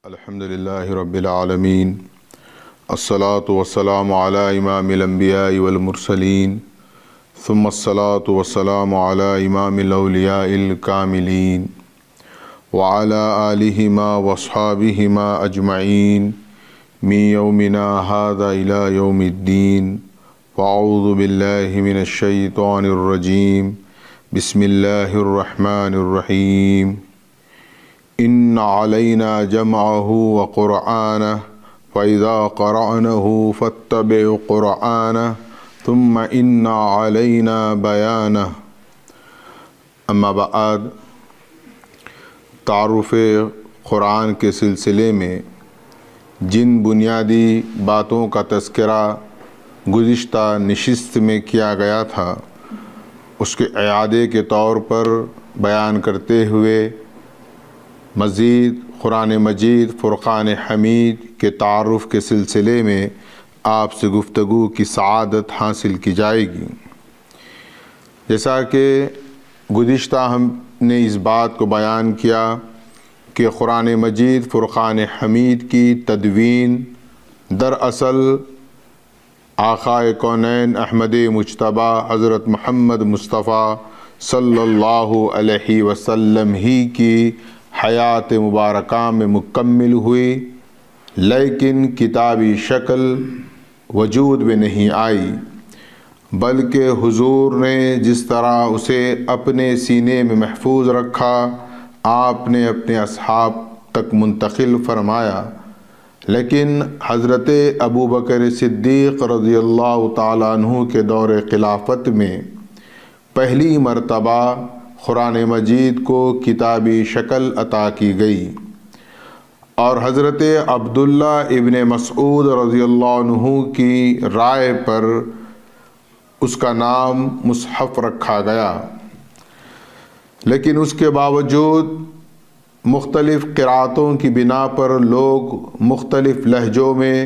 الحمدللہ رب العالمین الصلاة والسلام علی امام الانبیاء والمرسلین ثم الصلاة والسلام علی امام الاولیاء الکاملین وعلی آلہما واصحابہما اجمعین من یومنا ھذا الی یوم الدین واعوذ باللہ من الشیطان الرجیم بسم اللہ الرحمن الرحیم ان علینا جمعہ وقرآنہ فإذا قرأنہ فاتبع قرآنہ ثم ان علینا بیانہ۔ اما بعد، تعارف قرآن کے سلسلے میں جن بنیادی باتوں کا تذکرہ گزشتہ نشست میں کیا گیا تھا، اس کے اعادے کے طور پر بیان کرتے ہوئے مزید قرآن مجید فرقان حمید کے تعارف کے سلسلے میں آپ سے گفتگو کی سعادت حاصل کی جائے گی۔ جیسا کہ گزشتہ ہم نے اس بات کو بیان کیا کہ قرآن مجید فرقان حمید کی تدوین دراصل آقائے کونین احمد مجتبی حضرت محمد مصطفیٰ صلی اللہ علیہ وسلم ہی کی حیات مبارکہ میں مکمل ہوئی، لیکن کتابی شکل وجود میں نہیں آئی، بلکہ حضور نے جس طرح اسے اپنے سینے میں محفوظ رکھا، آپ نے اپنے اصحاب تک منتقل فرمایا، لیکن حضرت ابوبکر صدیق رضی اللہ تعالیٰ عنہ کے دور خلافت میں پہلی مرتبہ قرآن مجید کو کتابی شکل عطا کی گئی، اور حضرت عبداللہ ابن مسعود رضی اللہ عنہ کی رائے پر اس کا نام مصحف رکھا گیا۔ لیکن اس کے باوجود مختلف قرأتوں کی بنا پر لوگ مختلف لہجوں میں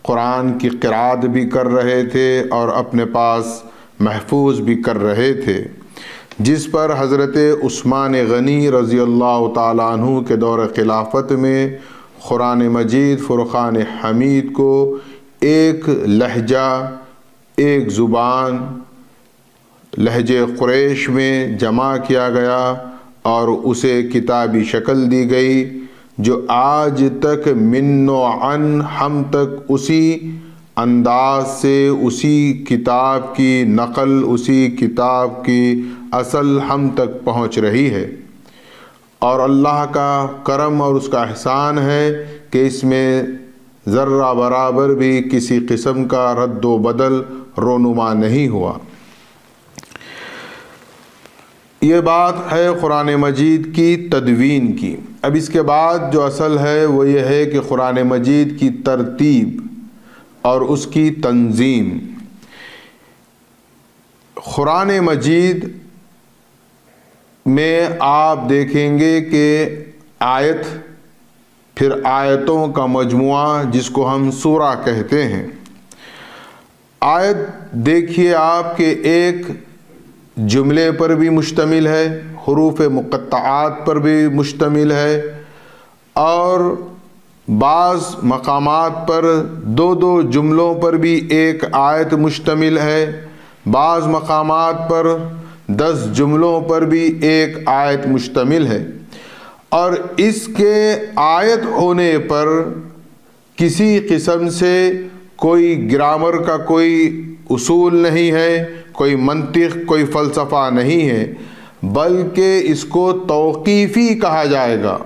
قرآن کی قرأت بھی کر رہے تھے اور اپنے پاس محفوظ بھی کر رہے تھے، جس پر حضرت عثمان غنی رضی اللہ تعالیٰ عنہ کے دور خلافت میں قرآن مجید فرقان حمید کو ایک لہجہ، ایک زبان، لہجہ قریش میں جمع کیا گیا اور اسے کتابی شکل دی گئی، جو آج تک من و عن ہم تک اسی انداز سے اسی کتاب کی نقل، اسی کتاب کی اصل ہم تک پہنچ رہی ہے۔ اور اللہ کا کرم اور اس کا احسان ہے کہ اس میں ذرہ برابر بھی کسی قسم کا رد و بدل رونما نہیں ہوا۔ یہ بات ہے قرآن مجید کی تدوین کی۔ اب اس کے بعد جو اصل ہے وہ یہ ہے کہ قرآن مجید کی ترتیب اور اس کی تنظیم۔ قرآن مجید میں آپ دیکھیں گے کہ آیت، پھر آیتوں کا مجموعہ جس کو ہم سورہ کہتے ہیں۔ آیت دیکھیے آپ کہ ایک جملے پر بھی مشتمل ہے، حروف مقطعات پر بھی مشتمل ہے، اور بعض مقامات پر دو دو جملوں پر بھی ایک آیت مشتمل ہے، بعض مقامات پر 10 جملوں پر بھی ایک آیت مشتمل ہے، اور اس کے آیت ہونے پر کسی قسم سے کوئی گرامر کا کوئی اصول نہیں ہے، کوئی منطق، کوئی فلسفہ نہیں ہے، بلکہ اس کو توقیفی کہا جائے گا۔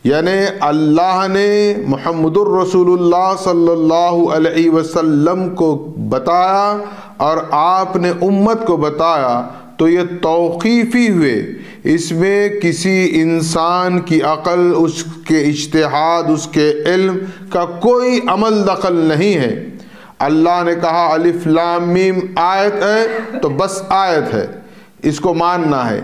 یعنی اللہ نے محمد الرسول اللہ صلی اللہ علیہ وسلم کو بتایا اور آپ نے امت کو بتایا، تو یہ توقیفی ہوئے، اس میں کسی انسان کی عقل، اس کے اجتہاد، اس کے علم کا کوئی عمل دخل نہیں ہے۔ اللہ نے کہا الف لام میم آیت ہے تو بس آیت ہے، اس کو ماننا ہے،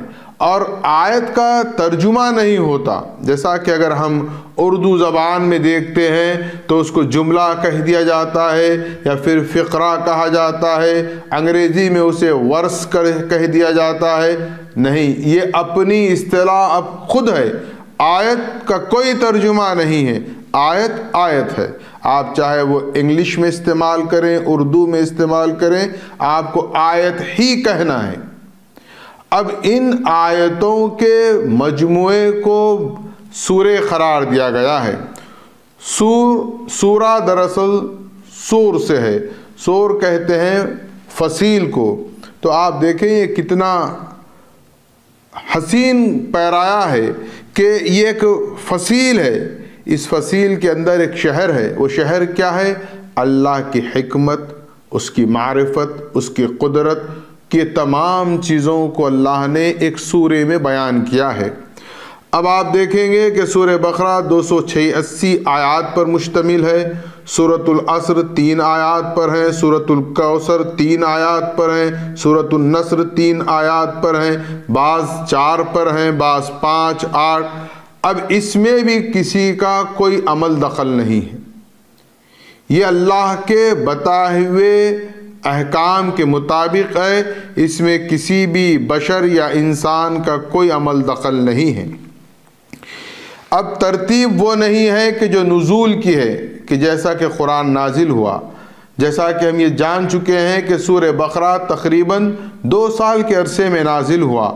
اور آیت کا ترجمہ نہیں ہوتا۔ جیسا کہ اگر ہم اردو زبان میں دیکھتے ہیں تو اس کو جملہ کہہ دیا جاتا ہے یا پھر فقرہ کہا جاتا ہے، انگریزی میں اسے ورس کہہ دیا جاتا ہے۔ نہیں، یہ اپنی اصطلاح اب خود ہے، آیت کا کوئی ترجمہ نہیں ہے۔ آیت آیت ہے، آپ چاہے وہ انگلش میں استعمال کریں، اردو میں استعمال کریں، آپ کو آیت ہی کہنا ہے۔ اب ان آیتوں کے مجموعے کو سورہ قرار دیا گیا ہے۔ سورہ دراصل سور سے ہے، سور کہتے ہیں فصیل کو۔ تو آپ دیکھیں یہ کتنا حسین پیرایا ہے کہ یہ ایک فصیل ہے، اس فصیل کے اندر ایک شہر ہے۔ وہ شہر کیا ہے؟ اللہ کی حکمت، اس کی معرفت، اس کی قدرت کی تمام چیزوں کو اللہ نے ایک سورے میں بیان کیا ہے۔ اب آپ دیکھیں گے کہ سورہ بقرہ 286 آیات پر مشتمل ہے، سورۃ العصر 3 آیات پر ہے، سورۃ الکوثر 3 آیات پر ہیں، سورۃ النصر 3 آیات پر ہیں، بعض 4 پر ہیں، بعض 5 8۔ اب اس میں بھی کسی کا کوئی عمل دخل نہیں ہے، یہ اللہ کے بتائے ہوئے احکام کے مطابق ہے، اس میں کسی بھی بشر یا انسان کا کوئی عمل دخل نہیں ہے۔ اب ترتیب وہ نہیں ہے کہ جو نزول کی ہے، کہ جیسا کہ قرآن نازل ہوا، جیسا کہ ہم یہ جان چکے ہیں کہ سورہ بقرہ تقریباً 2 سال کے عرصے میں نازل ہوا،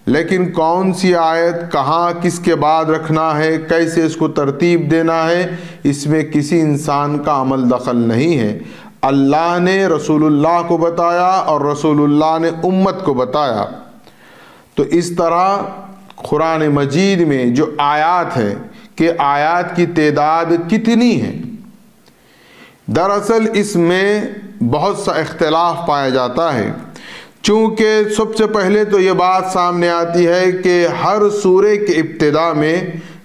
لیکن کون سی آیت کہاں کس کے بعد رکھنا ہے، کیسے اس کو ترتیب دینا ہے، اس میں کسی انسان کا عمل دخل نہیں ہے۔ اللہ نے رسول اللہ کو بتایا اور رسول اللہ نے امت کو بتایا۔ تو اس طرح قرآن مجید میں جو آیات ہیں کہ آیات کی تعداد کتنی ہے، دراصل اس میں بہت سا اختلاف پایا جاتا ہے، چونکہ سب سے پہلے تو یہ بات سامنے آتی ہے کہ ہر سورے کے ابتدا میں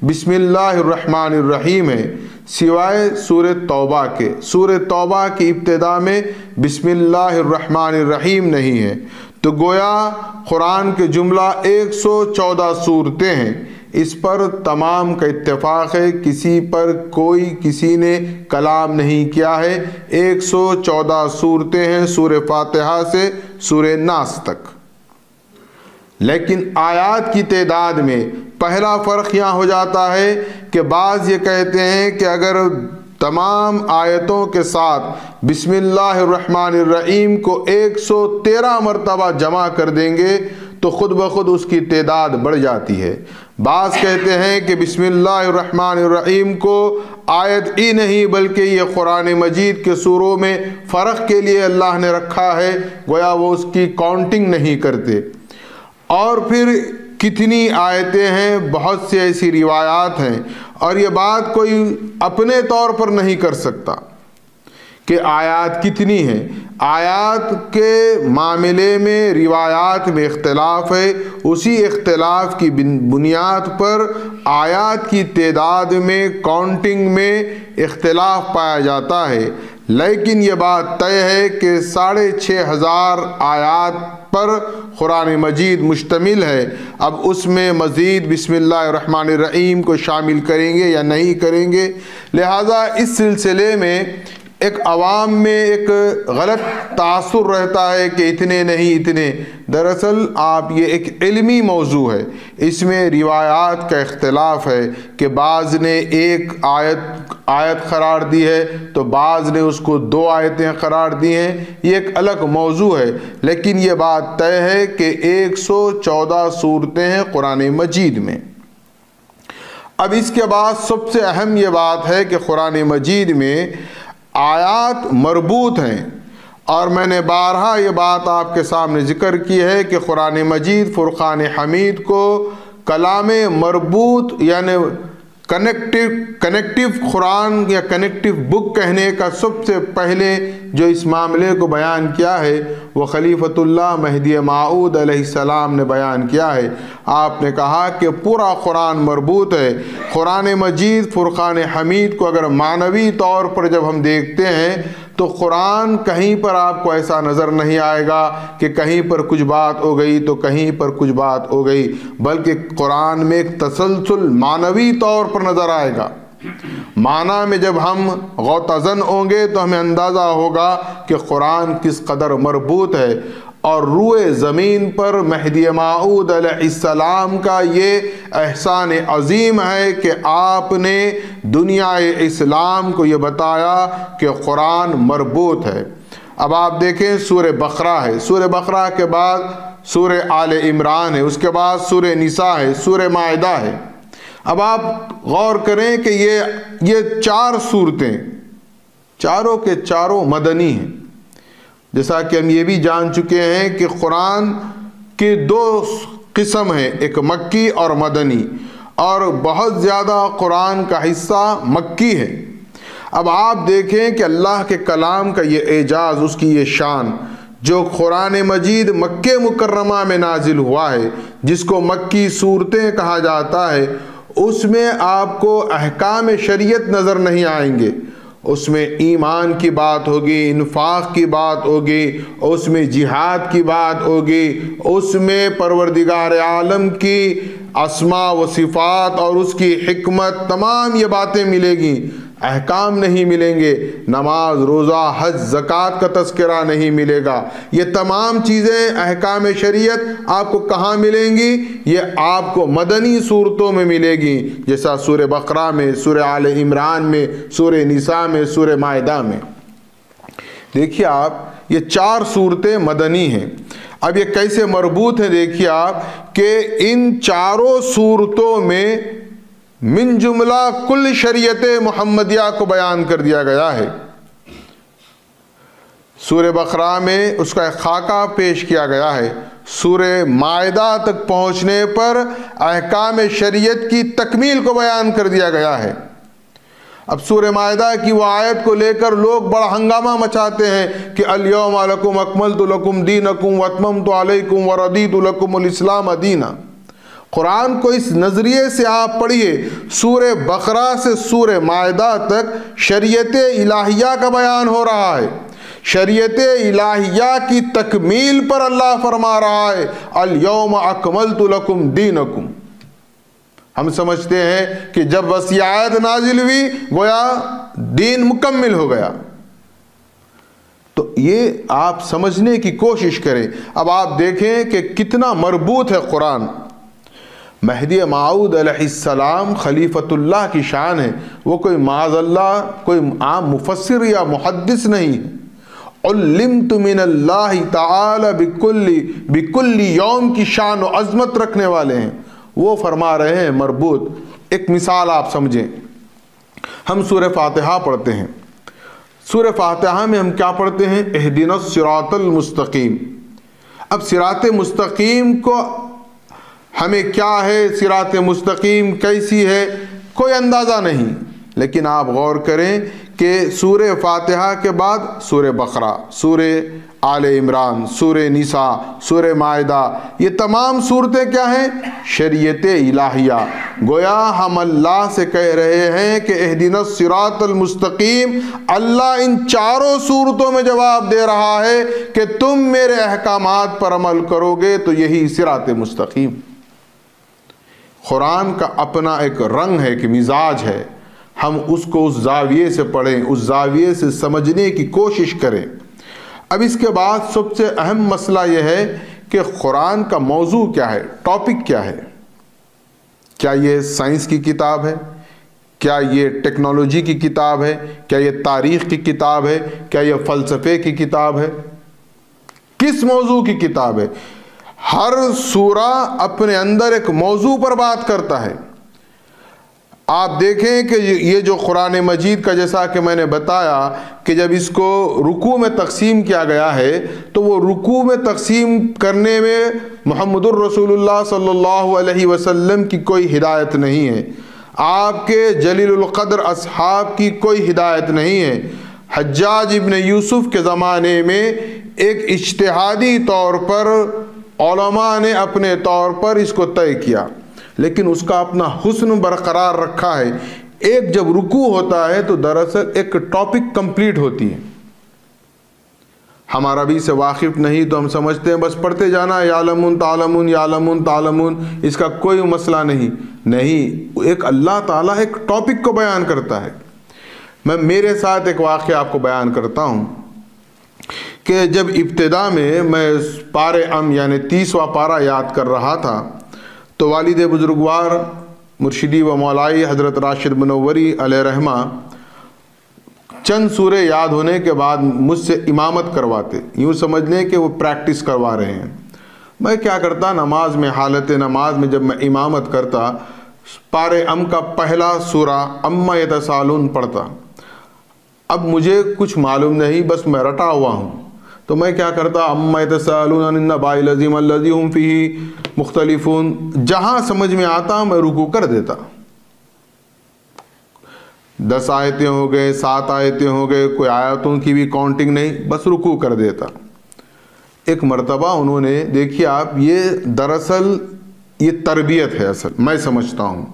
بسم اللہ الرحمن الرحیم ہے، سوائے سورہ توبہ کے۔ سورہ توبہ کی ابتدا میں بسم اللہ الرحمن الرحیم نہیں ہے، تو گویا قرآن کے جملہ 114 صورتیں ہیں۔ اس پر تمام کا اتفاق ہے، کسی نے کلام نہیں کیا ہے۔ 114 صورتیں ہیں سورہ فاتحہ سے سورہ ناس تک۔ لیکن آیات کی تعداد میں پہلا فرق یہاں ہو جاتا ہے کہ بعض یہ کہتے ہیں کہ اگر تمام آیتوں کے ساتھ بسم اللہ الرحمن الرحیم کو 113 مرتبہ جمع کر دیں گے تو خود بخود اس کی تعداد بڑھ جاتی ہے۔ بعض کہتے ہیں کہ بسم اللہ الرحمن الرحیم کو آیت ہی نہیں بلکہ یہ قرآن مجید کے سوروں میں فرق کے لیے اللہ نے رکھا ہے، گویا وہ اس کی کاؤنٹنگ نہیں کرتے۔ اور پھر کتنی آیتیں ہیں، بہت سی ایسی روایات ہیں، اور یہ بات کوئی اپنے طور پر نہیں کر سکتا کہ آیات کتنی ہیں۔ آیات کے معاملے میں روایات میں اختلاف ہے، اسی اختلاف کی بنیاد پر آیات کی تعداد میں کاؤنٹنگ میں اختلاف پایا جاتا ہے۔ لیکن یہ بات طے ہے کہ 6500 آیات پر قرآن مجید مشتمل ہے۔ اب اس میں مزید بسم اللہ الرحمن الرحیم کو شامل کریں گے یا نہیں کریں گے، لہٰذا اس سلسلے میں ایک عوام میں ایک غلط تاثر رہتا ہے کہ اتنے نہیں اتنے۔ دراصل یہ ایک علمی موضوع ہے، اس میں روایات کا اختلاف ہے کہ بعض نے ایک آیت قرار دی ہے تو بعض نے اس کو 2 آیتیں قرار دی ہیں، یہ ایک الگ موضوع ہے۔ لیکن یہ بات طے ہے کہ 114 صورتیں ہیں قرآن مجید میں۔ اب اس کے بعد سب سے اہم یہ بات ہے کہ قرآن مجید میں آیات مربوط ہیں، اور میں نے بارہا یہ بات آپ کے سامنے ذکر کی ہے کہ قرآن مجید فرقان حمید کو کلام مربوط یعنی کنیکٹیو قرآن یا کنیکٹیو بک کہنے کا سب سے پہلے جو اس معاملے کو بیان کیا ہے وہ خلیفۃ اللہ مہدی موعود علیہ السلام نے بیان کیا ہے۔ آپ نے کہا کہ پورا قرآن مربوط ہے۔ قرآن مجید فرقان حمید کو اگر معنوی طور پر جب ہم دیکھتے ہیں تو قرآن کہیں پر آپ کو ایسا نظر نہیں آئے گا کہ کہیں پر کچھ بات ہو گئی تو کہیں پر کچھ بات ہو گئی، بلکہ قرآن میں ایک تسلسل معنوی طور پر نظر آئے گا۔ معنی میں جب ہم غوطہ زن ہوں گے تو ہمیں اندازہ ہوگا کہ قرآن کس قدر مربوط ہے۔ اور روئے زمین پر مہدی موعود علیہ السلام کا یہ احسان عظیم ہے کہ آپ نے دنیا اسلام کو یہ بتایا کہ قرآن مربوط ہے۔ اب آپ دیکھیں سورہ بقرہ ہے، سورہ بقرہ کے بعد سورہ آل عمران ہے، اس کے بعد سورہ نساء ہے، سورہ مائدہ ہے۔ اب آپ غور کریں کہ یہ 4 صورتیں چاروں کے چاروں مدنی ہیں۔ جیسا کہ ہم یہ بھی جان چکے ہیں کہ قرآن کی 2 قسم ہیں، ایک مکی اور مدنی، اور بہت زیادہ قرآن کا حصہ مکی ہے۔ اب آپ دیکھیں کہ اللہ کے کلام کا یہ اعجاز، اس کی یہ شان، جو قرآن مجید مکہ مکرمہ میں نازل ہوا ہے، جس کو مکی صورتیں کہا جاتا ہے، اس میں آپ کو احکام شریعت نظر نہیں آئیں گے۔ اس میں ایمان کی بات ہوگی، انفاق کی بات ہوگی، اس میں جہاد کی بات ہوگی، اس میں پروردگار عالم کی اسماء و صفات اور اس کی حکمت، تمام یہ باتیں ملے گی۔ احکام نہیں ملیں گے، نماز، روزہ، حج، زکوٰۃ کا تذکرہ نہیں ملے گا۔ یہ تمام چیزیں احکام شریعت آپ کو کہاں ملیں گی؟ یہ آپ کو مدنی صورتوں میں ملے گی، جیسا سورہ بقرہ میں، سورہ آل عمران میں، سورہ نساء میں، سورہ مائدہ میں۔ دیکھیے آپ، یہ 4 صورتیں مدنی ہیں۔ اب یہ کیسے مربوط ہیں؟ دیکھیے آپ کہ ان 4 صورتوں میں من جملہ کل شریعت محمدیہ کو بیان کر دیا گیا ہے۔ سورہ بقرہ میں اس کا ایک خاکہ پیش کیا گیا ہے، سورہ مائدہ تک پہنچنے پر احکام شریعت کی تکمیل کو بیان کر دیا گیا ہے۔ اب سورہ مائدہ کی وہ آیت کو لے کر لوگ بڑا ہنگامہ مچاتے ہیں کہ الیوم لکم اکملت لکم دینکم واتممت علیکم ورضیت لکم الاسلام دینا۔ قرآن کو اس نظریے سے آپ پڑھیے، سورہ بقرہ سے سورہ مائدہ تک شریعت الہیہ کا بیان ہو رہا ہے۔ شریعت الہیہ کی تکمیل پر اللہ فرما رہا ہے الیوم اکملت لکم دینکم۔ ہم سمجھتے ہیں کہ جب بس یہ آیت نازل ہوئی گویا دین مکمل ہو گیا، تو یہ آپ سمجھنے کی کوشش کریں۔ اب آپ دیکھیں کہ کتنا مربوط ہے قرآن۔ مہدی موعود علیہ السلام خلیفۃ اللہ کی شان ہے، وہ کوئی معاذ اللہ کوئی عام مفسر یا محدث نہیں ہے۔ علمت من اللہ تعالی بکل یوم کی شان و عظمت رکھنے والے ہیں۔ وہ فرما رہے ہیں مربوط۔ ایک مثال آپ سمجھیں، ہم سورہ فاتحہ پڑھتے ہیں، سورہ فاتحہ میں ہم کیا پڑھتے ہیں؟ اہدنا الصراط المستقیم۔ اب صراط مستقیم کو ہمیں کیا ہے، صراط مستقیم کیسی ہے، کوئی اندازہ نہیں، لیکن آپ غور کریں کہ سورہ فاتحہ کے بعد سورہ بقرہ، سورہ آل عمران، سورہ نساء، سورہ مائدہ، یہ تمام صورتیں کیا ہیں؟ شریعت الہیہ۔ گویا ہم اللہ سے کہہ رہے ہیں کہ اہدنا الصراط المستقیم۔ اللہ ان 4 صورتوں میں جواب دے رہا ہے کہ تم میرے احکامات پر عمل کرو گے تو یہی صراط مستقیم۔ قرآن کا اپنا ایک رنگ ہے، ایک مزاج ہے، ہم اس کو اس زاویے سے پڑھیں، اس زاویے سے سمجھنے کی کوشش کریں۔ اب اس کے بعد سب سے اہم مسئلہ یہ ہے کہ قرآن کا موضوع کیا ہے، ٹاپک کیا ہے۔ کیا یہ سائنس کی کتاب ہے؟ کیا یہ ٹیکنالوجی کی کتاب ہے؟ کیا یہ تاریخ کی کتاب ہے؟ کیا یہ فلسفے کی کتاب ہے؟ کس موضوع کی کتاب ہے؟ ہر سورہ اپنے اندر ایک موضوع پر بات کرتا ہے۔ آپ دیکھیں کہ یہ جو قرآن مجید کا، جیسا کہ میں نے بتایا کہ جب اس کو رکوع میں تقسیم کیا گیا ہے تو وہ رکوع میں تقسیم کرنے میں محمد الرسول اللہ صلی اللہ علیہ وسلم کی کوئی ہدایت نہیں ہے، آپ کے جلیل القدر اصحاب کی کوئی ہدایت نہیں ہے۔ حجاج ابن یوسف کے زمانے میں ایک اجتہادی طور پر علماء نے اپنے طور پر اس کو طے کیا، لیکن اس کا اپنا حسن برقرار رکھا ہے۔ ایک جب رکوع ہوتا ہے تو دراصل ایک ٹاپک کمپلیٹ ہوتی ہے۔ ہم عربی سے واقف نہیں تو ہم سمجھتے ہیں بس پڑھتے جانا، یعلمون تعلمون یعلمون تعلمون، اس کا کوئی مسئلہ نہیں۔ ایک اللہ تعالیٰ ایک ٹاپک کو بیان کرتا ہے۔ میں میرے ساتھ ایک واقعہ آپ کو بیان کرتا ہوں۔ کہ جب ابتدا میں پارے ام یعنی 30واں پارہ یاد کر رہا تھا تو والد بزرگوار مرشدی و مولائی حضرت راشد منوری علیہ رحمہ چند سورے یاد ہونے کے بعد مجھ سے امامت کرواتے، یوں سمجھ لیں کہ وہ پریکٹس کروا رہے ہیں۔ میں کیا کرتا، نماز میں، حالت نماز میں جب میں امامت کرتا، پارے ام کا پہلا سورہ اما یتسالون پڑھتا۔ اب مجھے کچھ معلوم نہیں، بس میں رٹا ہوا ہوں، تو میں کیا کرتا، اما یتسالون عن النبأ العظیم الذی هم فیہ مختلفون، جہاں سمجھ میں آتا میں رکوع کر دیتا۔ 10 آیتیں ہو گئے، 7 آیتیں ہو گئے، کوئی آیتوں کی بھی کاؤنٹنگ نہیں، بس رکوع کر دیتا۔ ایک مرتبہ انہوں نے، دیکھیے آپ، یہ دراصل یہ تربیت ہے اصل، میں سمجھتا ہوں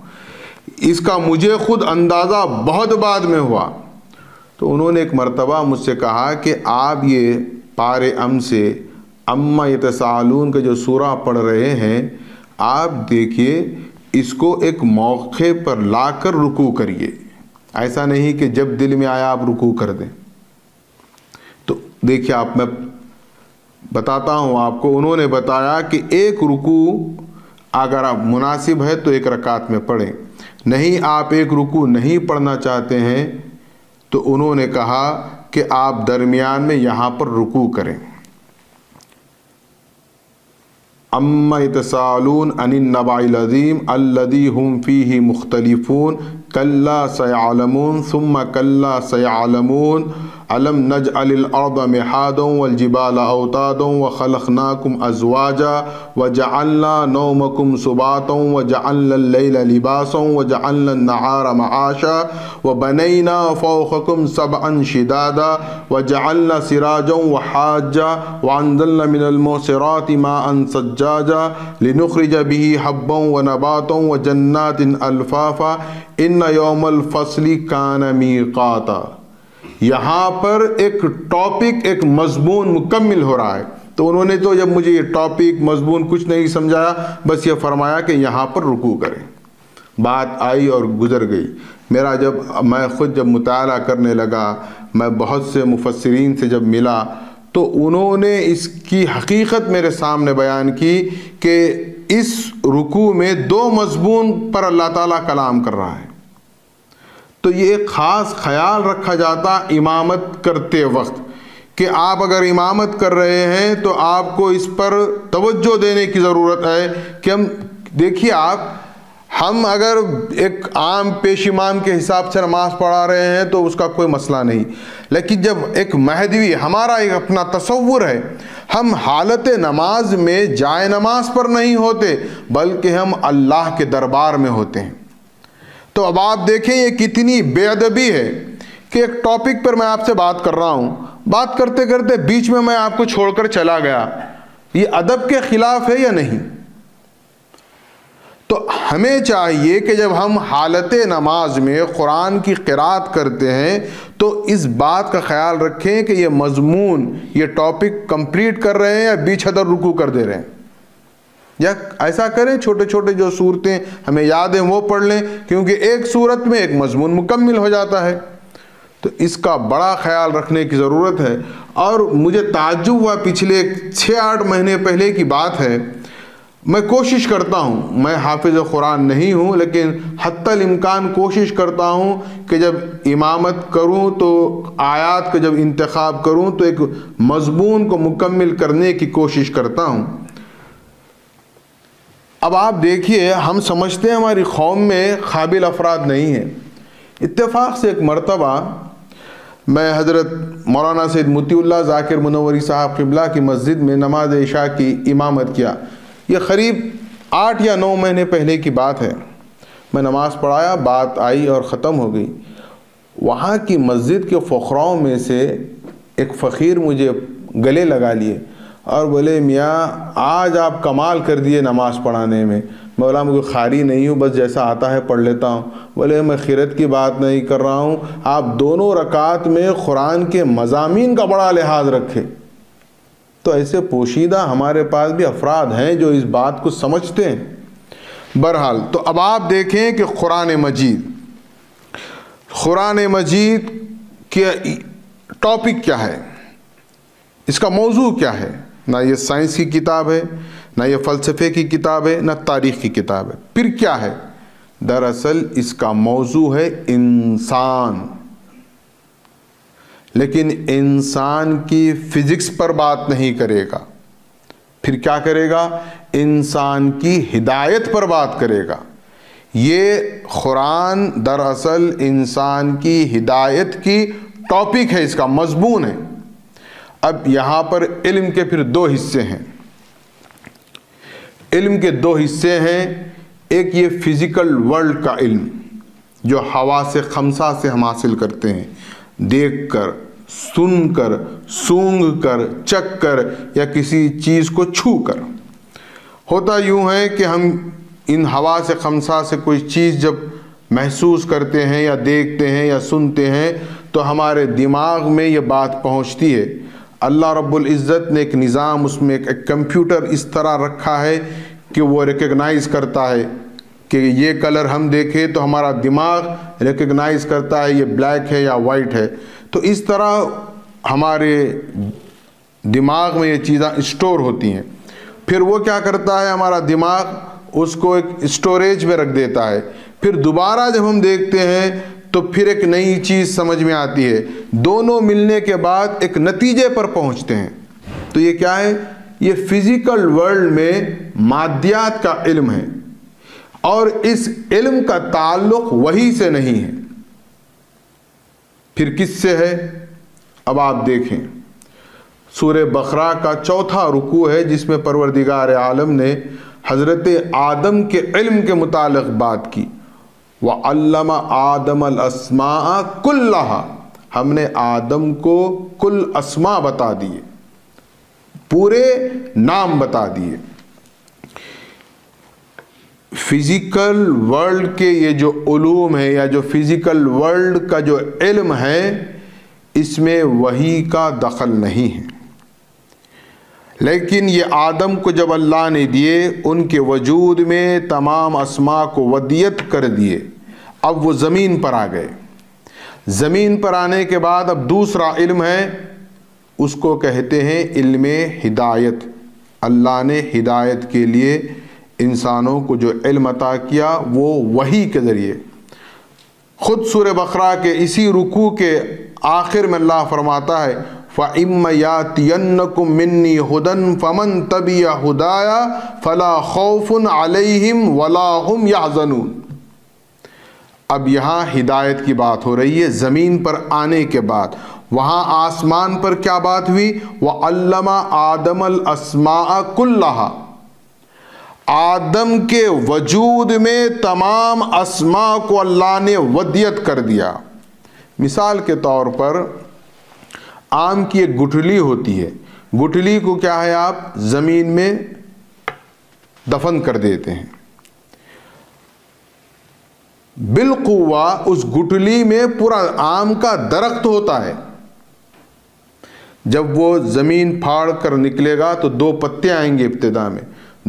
اس کا مجھے خود اندازہ بہت بعد میں ہوا، تو انہوں نے ایک مرتبہ مجھ سے کہا کہ آپ یہ پارے ام سے اما یتسالون کا جو سورہ پڑھ رہے ہیں، آپ دیکھیے اس کو ایک موقع پر لا کر رکوع کریے، ایسا نہیں کہ جب دل میں آیا آپ رکوع کر دیں۔ تو دیکھیے آپ، میں بتاتا ہوں آپ کو، انہوں نے بتایا کہ ایک رکوع اگر آپ مناسب ہے تو 1 رکعت میں پڑھیں، نہیں آپ ایک رکوع نہیں پڑھنا چاہتے ہیں تو انہوں نے کہا کہ آپ درمیان میں یہاں پر رکوع کریں۔ اما یتسالون عن النبأ العظیم الذی هم فیہ مختلفون کلا سیعلمون ثم کلا سیعلمون الم نجعل الارض مہادا والجبال اوتادا وخلقناکم ازواجا وجعلنا نومکم سباتا وجعلنا اللیل لباسا وجعلنا النہار معاشا وبنینا فوقکم سبعا شدادا وجعلنا سراجا وحاجا وانزلنا من المعصرات ماء ثجاجا لنخرج به حبا ونباتا وجنات الفافا ان یوم الفصل کان میقاتا۔ یہاں پر ایک ٹاپک، ایک مضمون مکمل ہو رہا ہے، تو انہوں نے تو جب مجھے یہ ٹاپک مضمون کچھ نہیں سمجھایا، بس یہ فرمایا کہ یہاں پر رکوع کریں۔ بات آئی اور گزر گئی۔ میں خود جب مطالعہ کرنے لگا، میں بہت سے مفسرین سے جب ملا تو انہوں نے اس کی حقیقت میرے سامنے بیان کی کہ اس رکوع میں 2 مضمون پر اللہ تعالیٰ کلام کر رہا ہے۔ تو یہ ایک خاص خیال رکھا جاتا امامت کرتے وقت کہ آپ اگر امامت کر رہے ہیں تو آپ کو اس پر توجہ دینے کی ضرورت ہے کہ دیکھیے آپ، ہم اگر ایک عام پیش امام کے حساب سے نماز پڑھا رہے ہیں تو اس کا کوئی مسئلہ نہیں، لیکن جب ایک مہدوی، ہمارا ایک اپنا تصور ہے، ہم حالت نماز میں جائے نماز پر نہیں ہوتے بلکہ ہم اللہ کے دربار میں ہوتے ہیں۔ تو اب آپ دیکھیں یہ کتنی بے ادبی ہے کہ ایک ٹاپک پر میں آپ سے بات کر رہا ہوں، بات کرتے کرتے بیچ میں آپ کو چھوڑ کر چلا گیا، یہ ادب کے خلاف ہے یا نہیں؟ تو ہمیں چاہیے کہ جب ہم حالت نماز میں قرآن کی قرات کرتے ہیں تو اس بات کا خیال رکھیں کہ یہ مضمون، یہ ٹاپک کمپلیٹ کر رہے ہیں یا بیچ حدر رکوع کر دے رہے ہیں، یا ایسا کریں چھوٹے چھوٹے جو صورتیں ہمیں یاد ہیں وہ پڑھ لیں، کیونکہ ایک صورت میں ایک مضمون مکمل ہو جاتا ہے۔ تو اس کا بڑا خیال رکھنے کی ضرورت ہے۔ اور مجھے تعجب ہوا، پچھلے 6-8 مہینے پہلے کی بات ہے، میں کوشش کرتا ہوں، میں حافظ قرآن نہیں ہوں لیکن حتی الامکان کوشش کرتا ہوں کہ جب امامت کروں تو آیات کا جب انتخاب کروں تو ایک مضمون کو مکمل کرنے کی کوشش کرتا ہوں۔ اب آپ دیکھیے، ہم سمجھتے ہیں ہماری قوم میں قابل افراد نہیں ہیں۔ اتفاق سے ایک مرتبہ میں حضرت مولانا سید مطیع اللہ ذاکر منوری صاحب قبلہ کی مسجد میں نماز عشاء کی امامت کیا، یہ قریب 8 یا 9 مہینے پہلے کی بات ہے۔ میں نماز پڑھایا، بات آئی اور ختم ہو گئی۔ وہاں کی مسجد کے فقراؤں میں سے ایک فقیر مجھے گلے لگا لیے اور بولے، میاں آج آپ کمال کر دیے نماز پڑھانے میں۔ میں بولا، مجھے خاری نہیں ہوں، بس جیسا آتا ہے پڑھ لیتا ہوں۔ بولے، میں خیرت کی بات نہیں کر رہا ہوں، آپ دونوں رکعت میں قرآن کے مضامین کا بڑا لحاظ رکھے۔ تو ایسے پوشیدہ ہمارے پاس بھی افراد ہیں جو اس بات کو سمجھتے ہیں۔ بہرحال، تو اب آپ دیکھیں کہ قرآن مجید کے ٹاپک کیا ہے۔ اس کا موضوع کیا ہے؟ نہ یہ سائنس کی کتاب ہے، نہ یہ فلسفے کی کتاب ہے، نہ تاریخ کی کتاب ہے. پھر کیا ہے؟ دراصل اس کا موضوع ہے انسان. لیکن انسان کی فزکس پر بات نہیں کرے گا. پھر کیا کرے گا؟ انسان کی ہدایت پر بات کرے گا. یہ قرآن دراصل انسان کی ہدایت کی ٹاپک ہے، اس کا مضمون ہے. اب یہاں پر علم کے پھر دو حصے ہیں. علم کے دو حصے ہیں. ایک یہ فزیکل ورلڈ کا علم جو حواس خمسہ سے ہم حاصل کرتے ہیں، دیکھ کر، سن کر، سونگھ کر، چکھ کر یا کسی چیز کو چھو کر. ہوتا یوں ہے کہ ہم ان حواس خمسہ سے کوئی چیز جب محسوس کرتے ہیں یا دیکھتے ہیں یا سنتے ہیں تو ہمارے دماغ میں یہ بات پہنچتی ہے. اللہ رب العزت نے ایک نظام، اس میں ایک کمپیوٹر اس طرح رکھا ہے کہ وہ ریکگنائز کرتا ہے کہ یہ کلر ہم دیکھیں تو ہمارا دماغ ریکگنائز کرتا ہے یہ بلیک ہے یا وائٹ ہے. تو اس طرح ہمارے دماغ میں یہ چیزیں اسٹور ہوتی ہیں. پھر وہ کیا کرتا ہے، ہمارا دماغ اس کو ایک اسٹوریج میں رکھ دیتا ہے. پھر دوبارہ جب ہم دیکھتے ہیں تو پھر ایک نئی چیز سمجھ میں آتی ہے. دونوں ملنے کے بعد ایک نتیجے پر پہنچتے ہیں. تو یہ کیا ہے؟ یہ فزیکل ورلڈ میں مادیات کا علم ہے، اور اس علم کا تعلق وحی سے نہیں ہے. پھر کس سے ہے؟ اب آپ دیکھیں، سورہ بقرہ کا 4واں رکوع ہے جس میں پروردگار عالم نے حضرت آدم کے علم کے متعلق بات کی. وَعَلَّمَ آدَمَ الْأَسْمَاءَ كُلَّهَا، ہم نے آدم کو کل اسماء بتا دیے، پورے نام بتا دیے. فزیکل ورلڈ کے یہ جو علوم ہے یا جو فزیکل ورلڈ کا جو علم ہے، اس میں وحی کا دخل نہیں ہے. لیکن یہ آدم کو جب اللہ نے دیے، ان کے وجود میں تمام اسماء کو ودیت کر دیے. اب وہ زمین پر آ گئے. زمین پر آنے کے بعد اب دوسرا علم ہے، اس کو کہتے ہیں علم ہدایت. اللہ نے ہدایت کے لیے انسانوں کو جو علم عطا کیا وہ وحی کے ذریعے. خود سورہ بقرہ کے اسی رکوع کے آخر میں اللہ فرماتا ہے فَإِمَّ يَأْتِيَنَّكُم مِّنِّي هُدًى فَمَن تَبِعَ هُدَايَ فَلَا خَوْفٌ عَلَيْهِمْ وَلَا هُمْ يَحْزَنُونَ. اب یہاں ہدایت کی بات ہو رہی ہے زمین پر آنے کے بعد. وہاں آسمان پر کیا بات ہوئی؟ وَعَلَّمَ آدَمَ الْأَسْمَاءَ كُلَّهَا، آدم کے وجود میں تمام اسماء کو اللہ نے ودیت کر دیا. مثال کے طور پر آم کی ایک گٹھلی ہوتی ہے. گٹھلی کو کیا ہے، آپ زمین میں دفن کر دیتے ہیں. بالقوہ اس گٹھلی میں پورا آم کا درخت ہوتا ہے. جب وہ زمین پھاڑ کر نکلے گا تو 2 پتے آئیں گے ابتدا میں.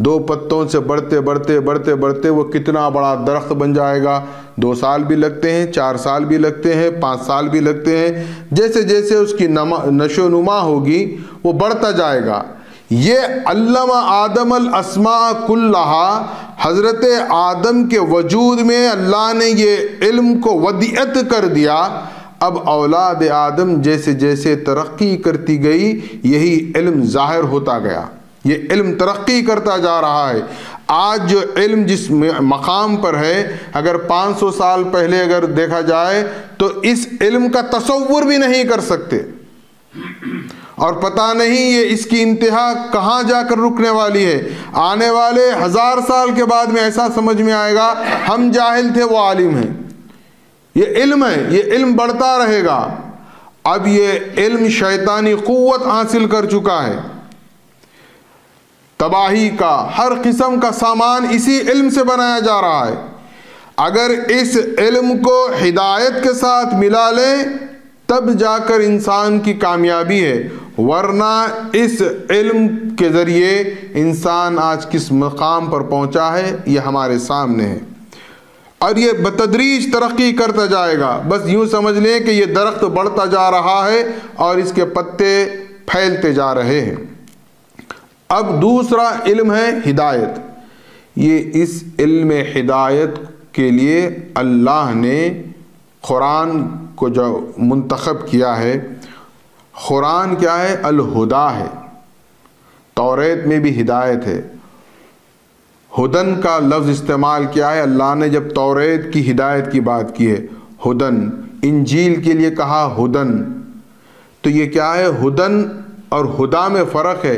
2 پتوں سے بڑھتے بڑھتے بڑھتے بڑھتے وہ کتنا بڑا درخت بن جائے گا. 2 سال بھی لگتے ہیں، 4 سال بھی لگتے ہیں، 5 سال بھی لگتے ہیں. جیسے جیسے اس کی نشو و نما ہوگی وہ بڑھتا جائے گا. یہ علم آدم الاسماء کلہا، حضرت آدم کے وجود میں اللہ نے یہ علم کو ودیعت کر دیا. اب اولاد آدم جیسے جیسے ترقی کرتی گئی یہی علم ظاہر ہوتا گیا. یہ علم ترقی کرتا جا رہا ہے. آج جو علم جس مقام پر ہے، اگر 500 سال پہلے اگر دیکھا جائے تو اس علم کا تصور بھی نہیں کر سکتے، اور پتہ نہیں یہ اس کی انتہا کہاں جا کر رکنے والی ہے. آنے والے 1000 سال کے بعد میں ایسا سمجھ میں آئے گا ہم جاہل تھے وہ عالم ہیں. یہ علم ہے، یہ علم بڑھتا رہے گا. اب یہ علم شیطانی قوت حاصل کر چکا ہے. تباہی کا ہر قسم کا سامان اسی علم سے بنایا جا رہا ہے. اگر اس علم کو ہدایت کے ساتھ ملا لیں تب جا کر انسان کی کامیابی ہے، ورنہ اس علم کے ذریعے انسان آج کس مقام پر پہنچا ہے یہ ہمارے سامنے ہے. اور یہ بتدریج ترقی کرتا جائے گا. بس یوں سمجھ لیں کہ یہ درخت بڑھتا جا رہا ہے اور اس کے پتے پھیلتے جا رہے ہیں۔ اب دوسرا علم ہے ہدایت۔ یہ اس علم ہدایت کے لیے اللہ نے قرآن کو جو منتخب کیا ہے، قرآن کیا ہے؟ الہدا ہے۔ توریت میں بھی ہدایت ہے۔ ہدن کا لفظ استعمال کیا ہے اللہ نے جب توریت کی ہدایت کی بات کی ہے، ہدن۔ انجیل کے لیے کہا ہدن۔ تو یہ کیا ہے؟ ہدن اور ہدا میں فرق ہے،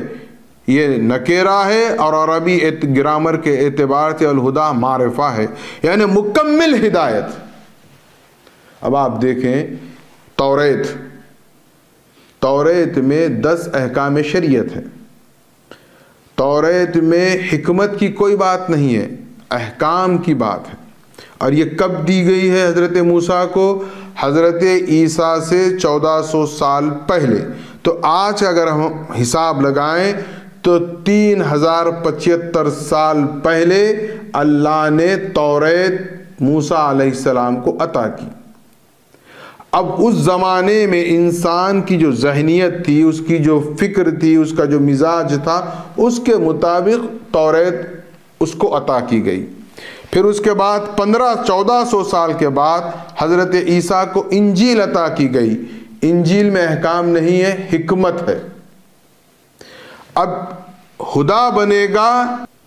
یہ نکیرہ ہے اور عربی گرامر کے اعتبار سے الہدا معرفہ ہے، یعنی مکمل ہدایت۔ اب آپ دیکھیں توریت میں 10 احکام شریعت ہے۔ توریت میں حکمت کی کوئی بات نہیں ہے، احکام کی بات ہے۔ اور یہ کب دی گئی ہے حضرت موسیٰ کو؟ حضرت عیسیٰ سے 1400 سال پہلے۔ تو آج اگر ہم حساب لگائیں تو 3075 سال پہلے اللہ نے توریت موسیٰ علیہ السلام کو عطا کی۔ اب اس زمانے میں انسان کی جو ذہنیت تھی، اس کی جو فکر تھی، اس کا جو مزاج تھا، اس کے مطابق توریت اس کو عطا کی گئی۔ پھر اس کے بعد 1400 سال کے بعد حضرت عیسیٰ کو انجیل عطا کی گئی۔ انجیل میں احکام نہیں ہے، حکمت ہے۔ اب ہدا بنے گا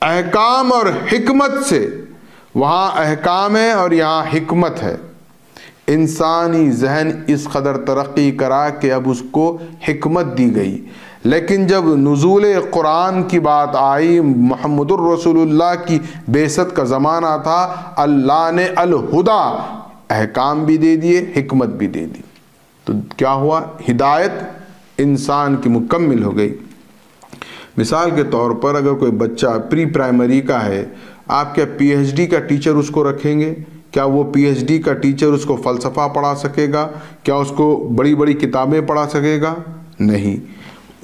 احکام اور حکمت سے، وہاں احکام ہے اور یہاں حکمت ہے۔ انسانی ذہن اس قدر ترقی کرا کہ اب اس کو حکمت دی گئی، لیکن جب نزول قرآن کی بات آئی، محمد الرسول اللہ کی بعثت کا زمانہ تھا، اللہ نے الہدا، احکام بھی دے دیے، حکمت بھی دے دی۔ تو کیا ہوا؟ ہدایت انسان کی مکمل ہو گئی۔ مثال کے طور پر اگر کوئی بچہ پری پرائمری کا ہے، آپ کیا پی ایچ ڈی کا ٹیچر اس کو رکھیں گے؟ کیا وہ پی ایچ ڈی کا ٹیچر اس کو فلسفہ پڑھا سکے گا؟ کیا اس کو بڑی بڑی کتابیں پڑھا سکے گا؟ نہیں۔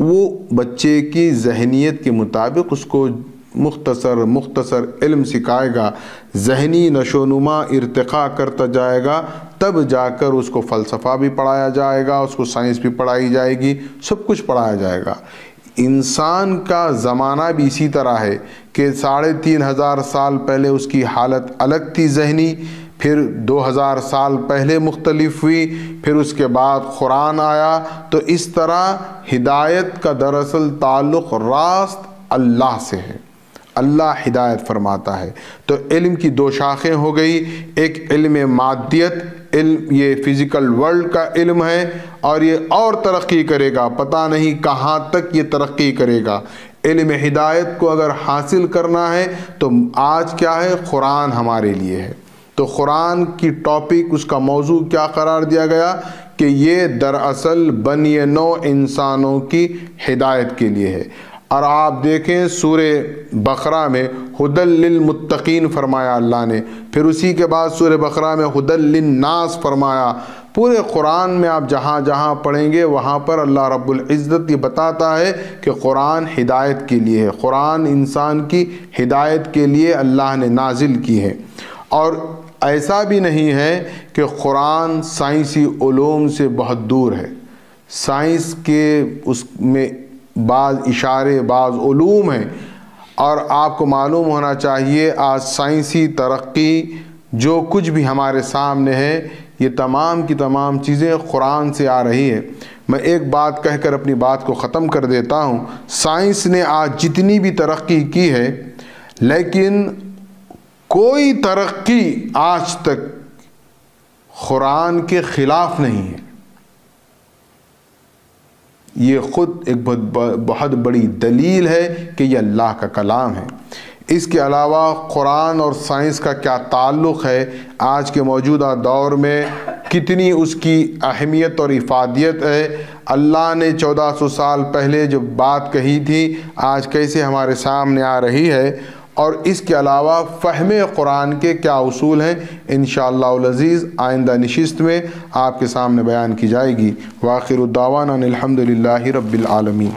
وہ بچے کی ذہنیت کے مطابق اس کو مختصر علم سکھائے گا، ذہنی نشو و نما ارتقاء کرتا جائے گا، تب جا کر اس کو فلسفہ بھی پڑھایا جائے گا، اس کو سائنس بھی پڑھائی جائے گی، سب کچھ پڑھایا جائے گا۔ انسان کا زمانہ بھی اسی طرح ہے کہ 3500 سال پہلے اس کی حالت الگ تھی ذہنی، پھر 2000 سال پہلے مختلف ہوئی، پھر اس کے بعد قرآن آیا۔ تو اس طرح ہدایت کا دراصل تعلق راست اللہ سے ہے، اللہ ہدایت فرماتا ہے۔ تو علم کی 2 شاخیں ہو گئی، ایک علم مادیت، علم یہ فزیکل ورلڈ کا علم ہے، اور یہ اور ترقی کرے گا، پتہ نہیں کہاں تک یہ ترقی کرے گا۔ علم ہدایت کو اگر حاصل کرنا ہے تو آج کیا ہے؟ قرآن ہمارے لیے ہے۔ تو قرآن کی ٹاپک، اس کا موضوع کیا قرار دیا گیا کہ یہ دراصل بنی نوع انسانوں کی ہدایت کے لیے ہے۔ اور آپ دیکھیں سورہ بقرہ میں ہدی للمتقین فرمایا اللہ نے، پھر اسی کے بعد سورہ بقرہ میں ہدی للناس فرمایا۔ پورے قرآن میں آپ جہاں جہاں پڑھیں گے وہاں پر اللہ رب العزت یہ بتاتا ہے کہ قرآن ہدایت کے لیے ہے، قرآن انسان کی ہدایت کے لیے اللہ نے نازل کی ہے۔ اور ایسا بھی نہیں ہے کہ قرآن سائنسی علوم سے بہت دور ہے، سائنس کے اس میں بعض اشارے، بعض علوم ہیں، اور آپ کو معلوم ہونا چاہیے آج سائنسی ترقی جو کچھ بھی ہمارے سامنے ہے، یہ تمام کی تمام چیزیں قرآن سے آ رہی ہے۔ میں ایک بات کہہ کر اپنی بات کو ختم کر دیتا ہوں، سائنس نے آج جتنی بھی ترقی کی ہے، لیکن کوئی ترقی آج تک قرآن کے خلاف نہیں ہے۔ یہ خود ایک بہت بڑی دلیل ہے کہ یہ اللہ کا کلام ہے۔ اس کے علاوہ قرآن اور سائنس کا کیا تعلق ہے، آج کے موجودہ دور میں کتنی اس کی اہمیت اور افادیت ہے، اللہ نے 1400 سال پہلے جو بات کہی تھی آج کیسے ہمارے سامنے آ رہی ہے، اور اس کے علاوہ فہم قرآن کے کیا اصول ہیں، انشاءاللہ العزیز آئندہ نشست میں آپ کے سامنے بیان کی جائے گی۔ وآخر الدعوانا الحمدللہ رب العالمین۔